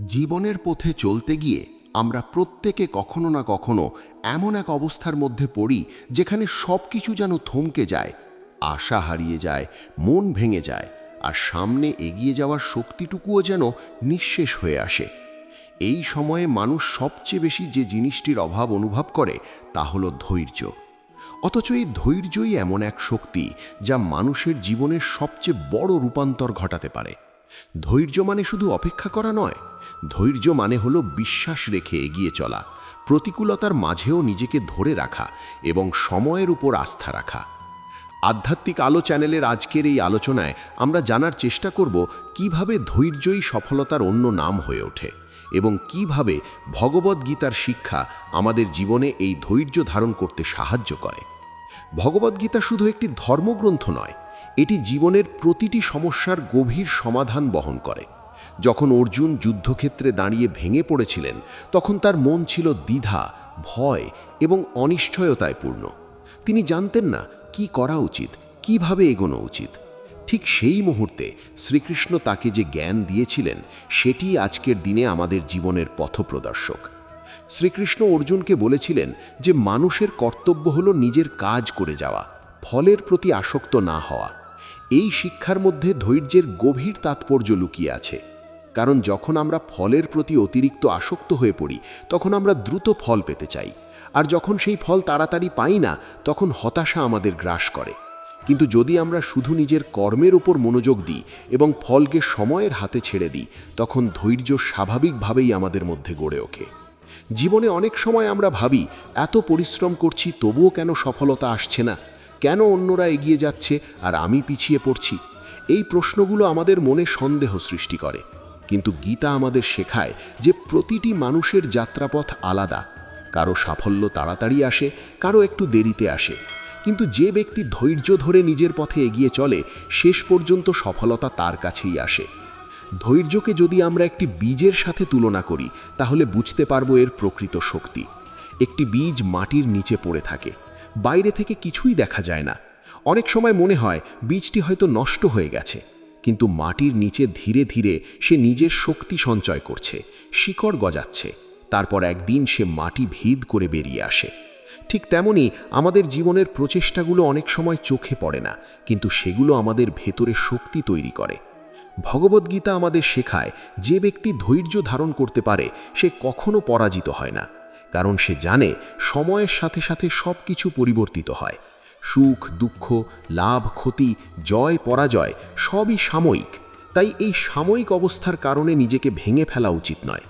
জীবনের পথে চলতে গিয়ে আমরা প্রত্যেকে কখনো না কখনো এমন এক অবস্থার মধ্যে পড়ি যেখানে সব কিছু যেন থমকে যায়, আশা হারিয়ে যায়, মন ভেঙে যায়, আর সামনে এগিয়ে যাওয়ার শক্তিটুকুও যেন নিঃশেষ হয়ে আসে। এই সময়ে মানুষ সবচেয়ে বেশি যে জিনিসটির অভাব অনুভব করে তা হলো ধৈর্য। অথচ এই ধৈর্যই এমন এক শক্তি যা মানুষের জীবনের সবচেয়ে বড় রূপান্তর ঘটাতে পারে। ধৈর্য মানে শুধু অপেক্ষা করা নয়, ধৈর্য মানে হলো বিশ্বাস রেখে এগিয়ে চলা, প্রতিকূলতার মাঝেও নিজেকে ধরে রাখা এবং সময়ের উপর আস্থা রাখা। আধ্যাত্মিক আলো চ্যানেলের আজকের এই আলোচনায় আমরা জানার চেষ্টা করব কিভাবে ধৈর্যই সফলতার অন্য নাম হয়ে ওঠে এবং কিভাবে ভগবদ্গীতার শিক্ষা আমাদের জীবনে এই ধৈর্য ধারণ করতে সাহায্য করে। ভগবদ্গীতা শুধু একটি ধর্মগ্রন্থ নয়, এটি জীবনের প্রতিটি সমস্যার গভীর সমাধান বহন করে। যখন অর্জুন যুদ্ধক্ষেত্রে দাঁড়িয়ে ভেঙে পড়েছিলেন, তখন তার মন ছিল দ্বিধা, ভয় এবং অনিশ্চয়তায় পূর্ণ। তিনি জানতেন না কি করা উচিত, কিভাবে এগোনো উচিত। ঠিক সেই মুহূর্তে শ্রীকৃষ্ণ তাকে যে জ্ঞান দিয়েছিলেন, সেটি আজকের দিনে আমাদের জীবনের পথপ্রদর্শক। শ্রীকৃষ্ণ অর্জুনকে বলেছিলেন যে মানুষের কর্তব্য হলো নিজের কাজ করে যাওয়া, ফলের প্রতি আসক্ত না হওয়া। এই শিক্ষার মধ্যে ধৈর্যের গভীর তাৎপর্য লুকিয়ে আছে। কারণ যখন আমরা ফলের প্রতি অতিরিক্ত আসক্ত হয়ে পড়ি, তখন আমরা দ্রুত ফল পেতে চাই, আর যখন সেই ফল তাড়াতাড়ি পাই না, তখন হতাশা আমাদের গ্রাস করে। কিন্তু যদি আমরা শুধু নিজের কর্মের উপর মনোযোগ দিই এবং ফলকে সময়ের হাতে ছেড়ে দিই, তখন ধৈর্য স্বাভাবিকভাবেই আমাদের মধ্যে গড়ে ওঠে। জীবনে অনেক সময় আমরা ভাবি, এত পরিশ্রম করছি তবুও কেন সফলতা আসছে না, কেন অন্যরা এগিয়ে যাচ্ছে আর আমি পিছিয়ে পড়ছি। এই প্রশ্নগুলো আমাদের মনে সন্দেহ সৃষ্টি করে। কিন্তু গীতা আমাদের শেখায় যে প্রতিটি মানুষের যাত্রাপথ আলাদা। কারো সাফল্য তাড়াতাড়ি আসে, কারো একটু দেরিতে আসে, কিন্তু যে ব্যক্তি ধৈর্য ধরে নিজের পথে এগিয়ে চলে, শেষ পর্যন্ত সফলতা তার কাছেই আসে। ধৈর্যকে যদি আমরা একটি বীজের সাথে তুলনা করি, তাহলে বুঝতে পারবো এর প্রকৃত শক্তি। একটি বীজ মাটির নিচে পড়ে থাকে, বাইরে থেকে কিছুই দেখা যায় না। অনেক সময় মনে হয় বীজটি হয়তো নষ্ট হয়ে গেছে, কিন্তু মাটির নিচে ধীরে ধীরে সে নিজের শক্তি সঞ্চয় করছে, শিকড় গজাচ্ছে, তারপর একদিন সে মাটি ভিদ করে বেরিয়ে আসে। ঠিক তেমনি আমাদের জীবনের প্রচেষ্টাগুলো অনেক সময় চোখে পড়ে না, কিন্তু সেগুলো আমাদের ভেতরে শক্তি তৈরি করে। ভগবদ্গীতা আমাদের শেখায় যে ব্যক্তি ধৈর্য ধারণ করতে পারে, সে কখনো পরাজিত হয় না। কারণ সে জানে সময়ের সাথে সাথে সব কিছু পরিবর্তিত হয়। সুখ, দুঃখ, লাভ, ক্ষতি, জয়, পরাজয় সবই সাময়িক। তাই এই সাময়িক অবস্থার কারণে নিজেকে ভেঙে ফেলা উচিত নয়।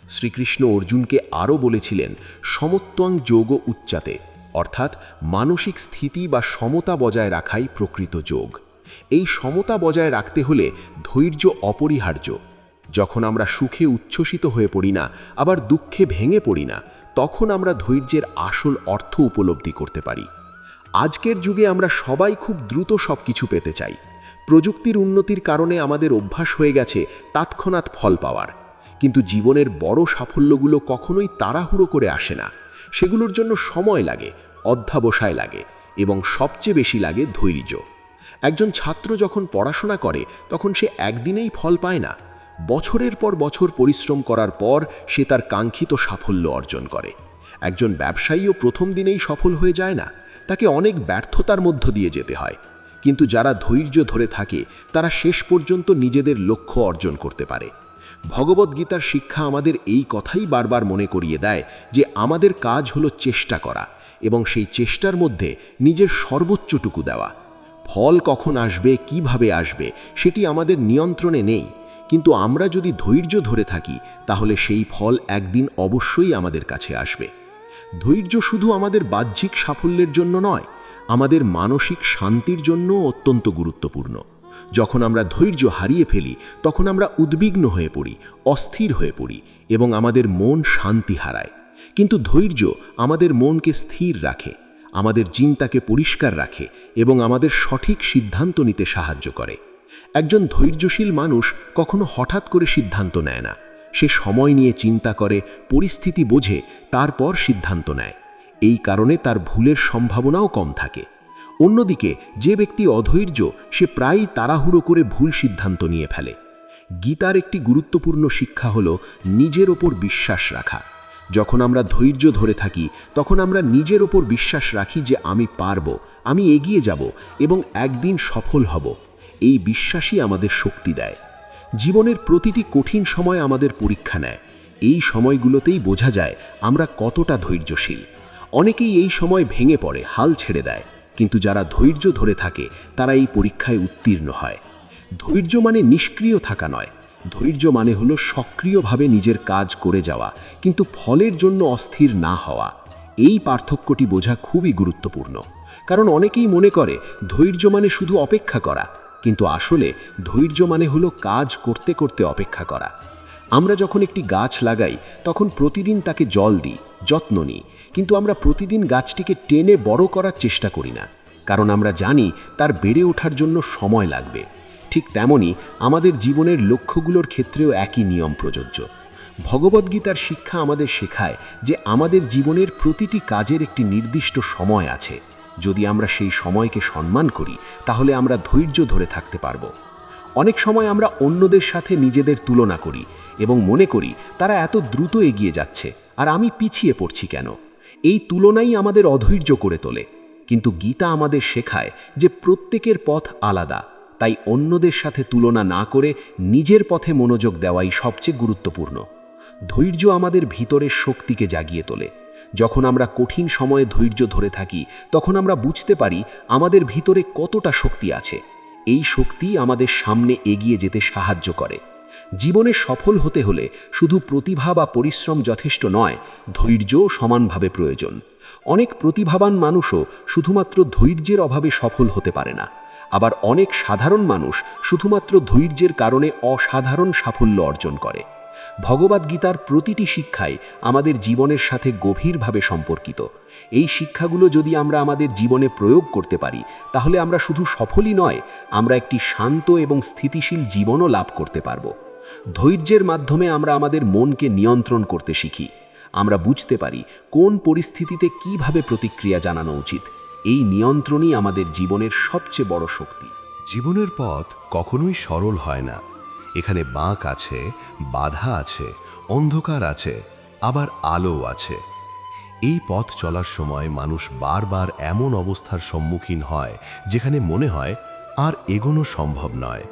শ্রীকৃষ্ণ অর্জুনকে আরও বলেছিলেন, সমত্বং যোগ উচ্চাতে, অর্থাৎ মানসিক স্থিতি বা সমতা বজায় রাখাই প্রকৃত যোগ। এই সমতা বজায় রাখতে হলে ধৈর্য অপরিহার্য। যখন আমরা সুখে উচ্ছ্বসিত হয়ে পড়ি না, আবার দুঃখে ভেঙে পড়ি না, তখন আমরা ধৈর্যের আসল অর্থ উপলব্ধি করতে পারি। আজকের যুগে আমরা সবাই খুব দ্রুত সব কিছু পেতে চাই। প্রযুক্তির উন্নতির কারণে আমাদের অভ্যাস হয়ে গেছে তৎক্ষণাৎ ফল পাওয়ার। কিন্তু জীবনের বড় সাফল্যগুলো কখনোই তাড়াহুড়ো করে আসে না। সেগুলোর জন্য সময় লাগে, অধ্যবসায় লাগে এবং সবচেয়ে বেশি লাগে ধৈর্য। একজন ছাত্র যখন পড়াশোনা করে, তখন সে একদিনেই ফল পায় না। বছরের পর বছর পরিশ্রম করার পর সে তার কাঙ্ক্ষিত সাফল্য অর্জন করে। একজন ব্যবসায়ীও প্রথম দিনেই সফল হয়ে যায় না, তাকে অনেক ব্যর্থতার মধ্য দিয়ে যেতে হয়। কিন্তু যারা ধৈর্য ধরে থাকে, তারা শেষ পর্যন্ত নিজেদের লক্ষ্য অর্জন করতে পারে। ভগবদ্গীতার শিক্ষা আমাদের এই কথাই বারবার মনে করিয়ে দেয় যে আমাদের কাজ হলো চেষ্টা করা এবং সেই চেষ্টার মধ্যে নিজের সর্বোচ্চটুকু দেওয়া। ফল কখন আসবে, কিভাবে আসবে, সেটি আমাদের নিয়ন্ত্রণে নেই। কিন্তু আমরা যদি ধৈর্য ধরে থাকি, তাহলে সেই ফল একদিন অবশ্যই আমাদের কাছে আসবে। ধৈর্য শুধু আমাদের বাহ্যিক সাফল্যের জন্য নয়, আমাদের মানসিক শান্তির জন্য অত্যন্ত গুরুত্বপূর্ণ। যখন আমরা ধৈর্য হারিয়ে ফেলি, তখন আমরা উদ্বিগ্ন হয়ে পড়ি, অস্থির হয়ে পড়ি এবং আমাদের মন শান্তি হারায়। কিন্তু ধৈর্য আমাদের মনকে স্থির রাখে, আমাদের চিন্তাকে পরিষ্কার রাখে এবং আমাদের সঠিক সিদ্ধান্ত নিতে সাহায্য করে। একজন ধৈর্যশীল মানুষ কখনো হঠাৎ করে সিদ্ধান্ত নেয় না। সে সময় নিয়ে চিন্তা করে, পরিস্থিতি বোঝে, তারপর সিদ্ধান্ত নেয়। এই কারণে তার ভুলের সম্ভাবনাও কম থাকে। অন্যদিকে যে ব্যক্তি অধৈর্য, সে প্রায়ই তাড়াহুড়ো করে ভুল সিদ্ধান্ত নিয়ে ফেলে। গীতার একটি গুরুত্বপূর্ণ শিক্ষা হল নিজের ওপর বিশ্বাস রাখা। যখন আমরা ধৈর্য ধরে থাকি তখন আমরা নিজের ওপর বিশ্বাস রাখি যে আমি পারব, আমি এগিয়ে যাব এবং একদিন সফল হব। এই বিশ্বাসই আমাদের শক্তি দেয়। জীবনের প্রতিটি কঠিন সময় আমাদের পরীক্ষা নেয়। এই সময়গুলোতেই বোঝা যায় আমরা কতটা ধৈর্যশীল। অনেকেই এই সময় ভেঙে পড়ে, হাল ছেড়ে দেয়, কিন্তু যারা ধৈর্য ধরে থাকে তারা এই পরীক্ষায় উত্তীর্ণ হয়। ধৈর্য মানে নিষ্ক্রিয় থাকা নয়, ধৈর্য মানে হলো সক্রিয়ভাবে নিজের কাজ করে যাওয়া, কিন্তু ফলের জন্য অস্থির না হওয়া। এই পার্থক্যটি বোঝা খুবই গুরুত্বপূর্ণ, কারণ অনেকেই মনে করে ধৈর্য মানে শুধু অপেক্ষা করা, কিন্তু আসলে ধৈর্য মানে হলো কাজ করতে করতে অপেক্ষা করা। আমরা যখন একটি গাছ লাগাই তখন প্রতিদিন তাকে জল দিই, যত্ন নিই, কিন্তু আমরা প্রতিদিন গাছটিকে টেনে বড় করার চেষ্টা করি না, কারণ আমরা জানি তার বেড়ে ওঠার জন্য সময় লাগবে। ঠিক তেমনি আমাদের জীবনের লক্ষ্যগুলোর ক্ষেত্রেও একই নিয়ম প্রযোজ্য। ভগবদ্গীতার শিক্ষা আমাদের শেখায় যে আমাদের জীবনের প্রতিটি কাজের একটি নির্দিষ্ট সময় আছে। যদি আমরা সেই সময়কে সম্মান করি তাহলে আমরা ধৈর্য ধরে থাকতে পারব। অনেক সময় আমরা অন্যদের সাথে নিজেদের তুলনা করি এবং মনে করি তারা এত দ্রুত এগিয়ে যাচ্ছে আর আমি পিছিয়ে পড়ছি কেন। এই তুলনাই আমাদের অধৈর্য করে তোলে। কিন্তু গীতা আমাদের শেখায় যে প্রত্যেকের পথ আলাদা, তাই অন্যদের সাথে তুলনা না করে নিজের পথে মনোযোগ দেওয়াই সবচেয়ে গুরুত্বপূর্ণ। ধৈর্য আমাদের ভিতরের শক্তিকে জাগিয়ে তোলে। যখন আমরা কঠিন সময়ে ধৈর্য ধরে থাকি তখন আমরা বুঝতে পারি আমাদের ভিতরে কতটা শক্তি আছে। এই শক্তি আমাদের সামনে এগিয়ে যেতে সাহায্য করে। জীবনে সফল হতে হলে শুধু প্রতিভা বা পরিশ্রম যথেষ্ট নয়, ধৈর্যও সমানভাবে প্রয়োজন। অনেক প্রতিভাবান মানুষও শুধুমাত্র ধৈর্যের অভাবে সফল হতে পারে না। আবার অনেক সাধারণ মানুষ শুধুমাত্র ধৈর্যের কারণে অসাধারণ সাফল্য অর্জন করে। ভগবদ্গীতার প্রতিটি শিক্ষাই আমাদের জীবনের সাথে গভীরভাবে সম্পর্কিত। এই শিক্ষাগুলো যদি আমরা আমাদের জীবনে প্রয়োগ করতে পারি তাহলে আমরা শুধু সফলই নয়, আমরা একটি শান্ত এবং স্থিতিশীল জীবনও লাভ করতে পারব। ধৈর্যের মাধ্যমে আমরা আমাদের মনকে নিয়ন্ত্রণ করতে শিখি। আমরা বুঝতে পারি কোন পরিস্থিতিতে কিভাবে প্রতিক্রিয়া জানানো উচিত। এই নিয়ন্ত্রণই আমাদের জীবনের সবচেয়ে বড় শক্তি। জীবনের পথ কখনোই সরল হয় না। এখানে বাঁক আছে, বাধা আছে, অন্ধকার আছে, আবার আলো আছে। এই পথ চলার সময় মানুষ বারবার এমন অবস্থার সম্মুখীন হয় যেখানে মনে হয় আর এগোনো সম্ভব নয়।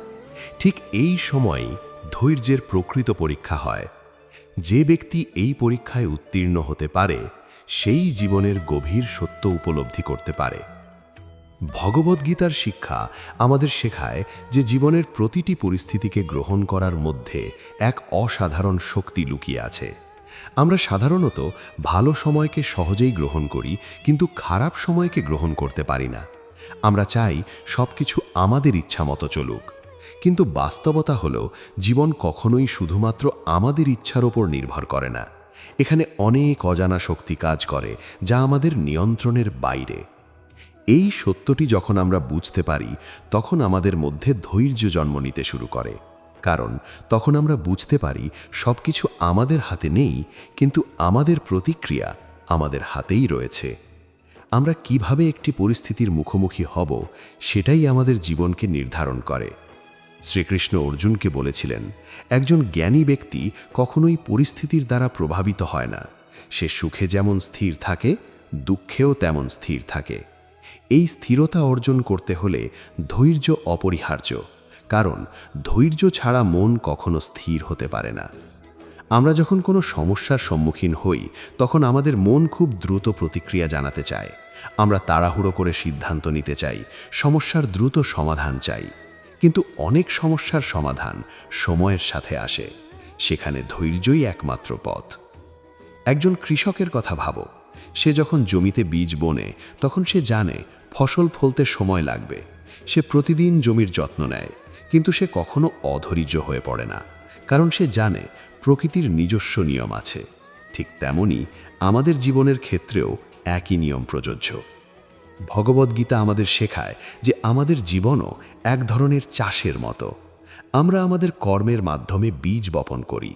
ঠিক এই সময়ই ধৈর্যের প্রকৃত পরীক্ষা হয়। যে ব্যক্তি এই পরীক্ষায় উত্তীর্ণ হতে পারে সেই জীবনের গভীর সত্য উপলব্ধি করতে পারে। ভগবদ্গীতার শিক্ষা আমাদের শেখায় যে জীবনের প্রতিটি পরিস্থিতিকে গ্রহণ করার মধ্যে এক অসাধারণ শক্তি লুকিয়ে আছে। আমরা সাধারণত ভালো সময়কে সহজেই গ্রহণ করি, কিন্তু খারাপ সময়কে গ্রহণ করতে পারি না। আমরা চাই সবকিছু আমাদের ইচ্ছা মতো চলুক, কিন্তু বাস্তবতা হলো জীবন কখনোই শুধুমাত্র আমাদের ইচ্ছার ওপর নির্ভর করে না। এখানে অনেক অজানা শক্তি কাজ করে যা আমাদের নিয়ন্ত্রণের বাইরে। এই সত্যটি যখন আমরা বুঝতে পারি তখন আমাদের মধ্যে ধৈর্য জন্ম নিতে শুরু করে, কারণ তখন আমরা বুঝতে পারি সবকিছু আমাদের হাতে নেই, কিন্তু আমাদের প্রতিক্রিয়া আমাদের হাতেই রয়েছে। আমরা কিভাবে একটি পরিস্থিতির মুখোমুখি হব সেটাই আমাদের জীবনকে নির্ধারণ করে। শ্রীকৃষ্ণ অর্জুনকে বলেছিলেন, একজন জ্ঞানী ব্যক্তি কখনোই পরিস্থিতির দ্বারা প্রভাবিত হয় না। সে সুখে যেমন স্থির থাকে, দুঃখেও তেমন স্থির থাকে। এই স্থিরতা অর্জন করতে হলে ধৈর্য অপরিহার্য, কারণ ধৈর্য ছাড়া মন কখনো স্থির হতে পারে না। আমরা যখন কোনো সমস্যার সম্মুখীন হই তখন আমাদের মন খুব দ্রুত প্রতিক্রিয়া জানাতে চায়। আমরা তাড়াহুড়ো করে সিদ্ধান্ত নিতে চাই, সমস্যার দ্রুত সমাধান চাই। কিন্তু অনেক সমস্যার সমাধান সময়ের সাথে আসে। সেখানে ধৈর্যই একমাত্র পথ। একজন কৃষকের কথা ভাবো। সে যখন জমিতে বীজ বোনে তখন সে জানে ফসল ফলতে সময় লাগবে। সে প্রতিদিন জমির যত্ন নেয়, কিন্তু সে কখনো অধৈর্য হয়ে পড়ে না, কারণ সে জানে প্রকৃতির নিজস্ব নিয়ম আছে। ঠিক তেমনি আমাদের জীবনের ক্ষেত্রেও একই নিয়ম প্রযোজ্য। ভগবদ্গীতা আমাদের শেখায় যে আমাদের জীবনও এক ধরনের চাষের মতো। আমরা আমাদের কর্মের মাধ্যমে বীজ বপন করি।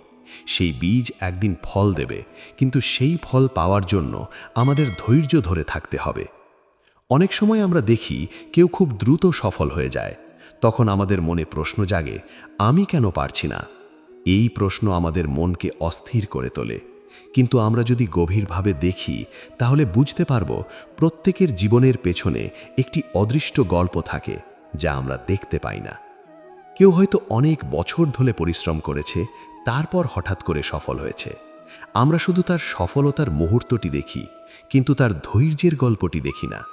সেই বীজ একদিন ফল দেবে, কিন্তু সেই ফল পাওয়ার জন্য আমাদের ধৈর্য ধরে থাকতে হবে। অনেক সময় আমরা দেখি কেউ খুব দ্রুত সফল হয়ে যায়, তখন আমাদের মনে প্রশ্ন জাগে, আমি কেন পারছি না? এই প্রশ্ন আমাদের মনকে অস্থির করে তোলে। কিন্তু আমরা যদি গভীরভাবে দেখি, তাহলে বুঝতে পারব প্রত্যেকের জীবনের পেছনে একটি অদৃষ্ট গল্প থাকে, যা আমরা দেখতে পাই না। কেউ হয়তো অনেক বছর ধরে পরিশ্রম করেছে, তারপর হঠাৎ করে সফল হয়েছে। আমরা শুধু তার সফলতার মুহূর্তটি দেখি, কিন্তু তার ধৈর্যের গল্পটি দেখি না।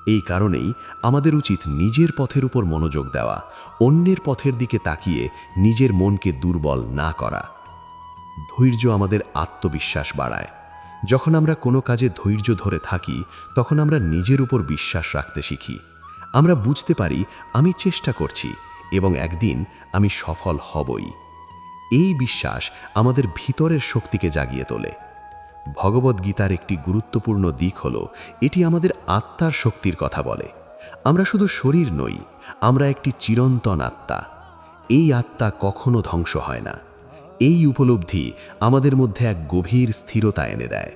এই কারণেই আমাদের উচিত নিজের পথের উপর মনোযোগ দেওয়া, অন্যের পথের দিকে তাকিয়ে নিজের মনকে দুর্বল না করা। ধৈর্য আমাদের আত্মবিশ্বাস বাড়ায়। যখন আমরা কোনো কাজে ধৈর্য ধরে থাকি, তখন আমরা নিজের উপর বিশ্বাস রাখতে শিখি। আমরা বুঝতে পারি আমি চেষ্টা করছি এবং একদিন আমি সফল হবই। এই বিশ্বাস আমাদের ভিতরের শক্তিকে জাগিয়ে তোলে। ভগবদ্গীতার একটি গুরুত্বপূর্ণ দিক হল এটি আমাদের আত্মার শক্তির কথা বলে। আমরা শুধু শরীর নই, আমরা একটি চিরন্তন আত্মা। এই আত্মা কখনো ধ্বংস হয় না। এই উপলব্ধি আমাদের মধ্যে এক গভীর স্থিরতা এনে দেয়।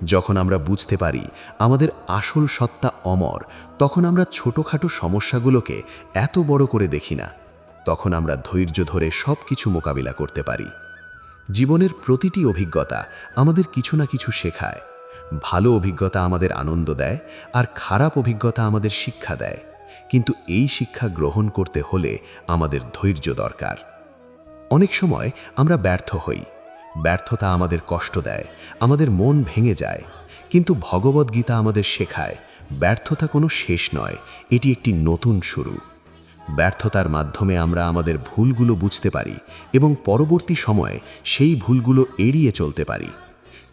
যখন আমরা বুঝতে পারি আমাদের আসল সত্তা অমর, তখন আমরা ছোটখাটো সমস্যাগুলোকে এত বড় করে দেখি না। তখন আমরা ধৈর্য ধরে সব কিছু মোকাবিলা করতে পারি। জীবনের প্রতিটি অভিজ্ঞতা আমাদের কিছু না কিছু শেখায়। ভালো অভিজ্ঞতা আমাদের আনন্দ দেয়, আর খারাপ অভিজ্ঞতা আমাদের শিক্ষা দেয়। কিন্তু এই শিক্ষা গ্রহণ করতে হলে আমাদের ধৈর্য দরকার। অনেক সময় আমরা ব্যর্থ হই। ব্যর্থতা আমাদের কষ্ট দেয়, আমাদের মন ভেঙে যায়। কিন্তু ভগবদ্গীতা আমাদের শেখায় ব্যর্থতা কোনো শেষ নয়, এটি একটি নতুন শুরু। ব্যর্থতার মাধ্যমে আমরা আমাদের ভুলগুলো বুঝতে পারি এবং পরবর্তী সময়ে সেই ভুলগুলো এড়িয়ে চলতে পারি।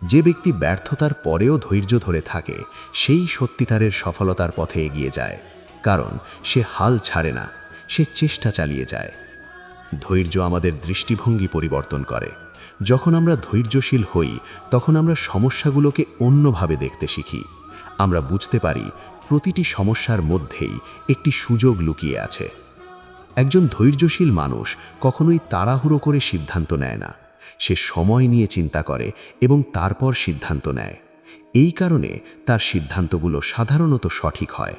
যে ব্যক্তি ব্যর্থতার পরেও ধৈর্য ধরে থাকে, সেই সত্যিকারের সফলতার পথে এগিয়ে যায়। কারণ সে হাল ছাড়ে না, সে চেষ্টা চালিয়ে যায়। ধৈর্য আমাদের দৃষ্টিভঙ্গি পরিবর্তন করে। যখন আমরা ধৈর্যশীল হই, তখন আমরা সমস্যাগুলোকে অন্যভাবে দেখতে শিখি। আমরা বুঝতে পারি প্রতিটি সমস্যার মধ্যেই একটি সুযোগ লুকিয়ে আছে। একজন ধৈর্যশীল মানুষ কখনোই তাড়াহুড়ো করে সিদ্ধান্ত নেয় না। সে সময় নিয়ে চিন্তা করে এবং তারপর সিদ্ধান্ত নেয়। এই কারণে তার সিদ্ধান্তগুলো সাধারণত সঠিক হয়।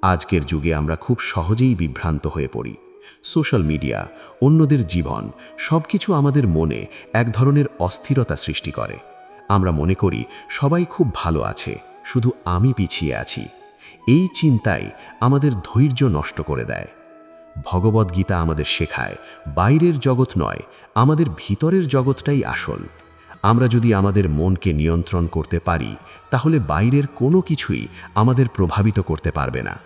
আজকের যুগে আমরা খুব সহজেই বিভ্রান্ত হয়ে পড়ি। সোশ্যাল মিডিয়া, অন্যদের জীবন, সবকিছু আমাদের মনে এক ধরনের অস্থিরতা সৃষ্টি করে। আমরা মনে করি সবাই খুব ভালো আছে, শুধু আমি পিছিয়ে আছি। এই চিন্তাই আমাদের ধৈর্য নষ্ট করে দেয়। ভগবদ্গীতা আমাদের শেখায় বাইরের জগৎ নয়, আমাদের ভিতরের জগৎটাই আসল। আমরা যদি আমাদের মনকে নিয়ন্ত্রণ করতে পারি, তাহলে বাইরের কোনো কিছুই আমাদের প্রভাবিত করতে পারবে না।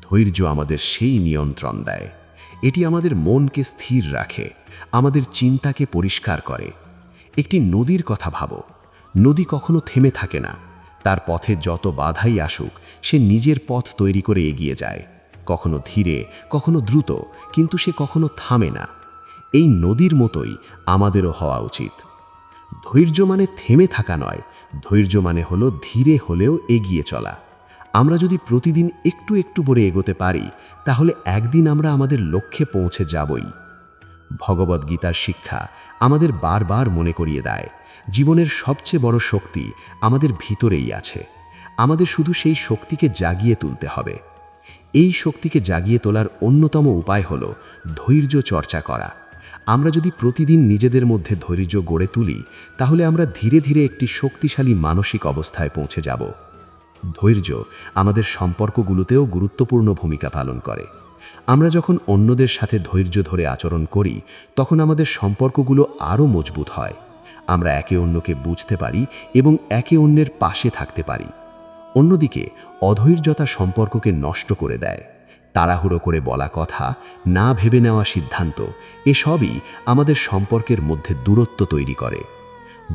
ধৈর্য আমাদের সেই নিয়ন্ত্রণ দেয়। এটি আমাদের মনকে স্থির রাখে, আমাদের চিন্তাকে পরিষ্কার করে। একটি নদীর কথা ভাবো। নদী কখনো থেমে থাকে না। তার পথে যত বাধাই আসুক, সে নিজের পথ তৈরি করে এগিয়ে যায়। কখনো ধীরে, কখনো দ্রুত, কিন্তু সে কখনো থামে না। এই নদীর মতোই আমাদেরও হওয়া উচিত। ধৈর্য মানে থেমে থাকা নয়, ধৈর্য মানে হলো ধীরে হলেও এগিয়ে চলা। আমরা যদি প্রতিদিন একটু একটু করে এগোতে পারি, তাহলে একদিন আমরা আমাদের লক্ষ্যে পৌঁছে যাবই। ভগবদ্গীতার শিক্ষা আমাদের বারবার মনে করিয়ে দেয়, জীবনের সবচেয়ে বড় শক্তি আমাদের ভিতরেই আছে। আমাদের শুধু সেই শক্তিকে জাগিয়ে তুলতে হবে। এই শক্তিকে জাগিয়ে তোলার অন্যতম উপায় হল ধৈর্য চর্চা করা। আমরা যদি প্রতিদিন নিজেদের মধ্যে ধৈর্য গড়ে তুলি, তাহলে আমরা ধীরে ধীরে একটি শক্তিশালী মানসিক অবস্থায় পৌঁছে যাব। ধৈর্য আমাদের সম্পর্কগুলোতেও গুরুত্বপূর্ণ ভূমিকা পালন করে। আমরা যখন অন্যদের সাথে ধৈর্য ধরে আচরণ করি, তখন আমাদের সম্পর্কগুলো আরও মজবুত হয়। আমরা একে অন্যকে বুঝতে পারি এবং একে অন্যের পাশে থাকতে পারি। অন্যদিকে অধৈর্যতা সম্পর্ককে নষ্ট করে দেয়। তাড়াহুড়ো করে বলা কথা, না ভেবে নেওয়া সিদ্ধান্ত, এসবই আমাদের সম্পর্কের মধ্যে দূরত্ব তৈরি করে।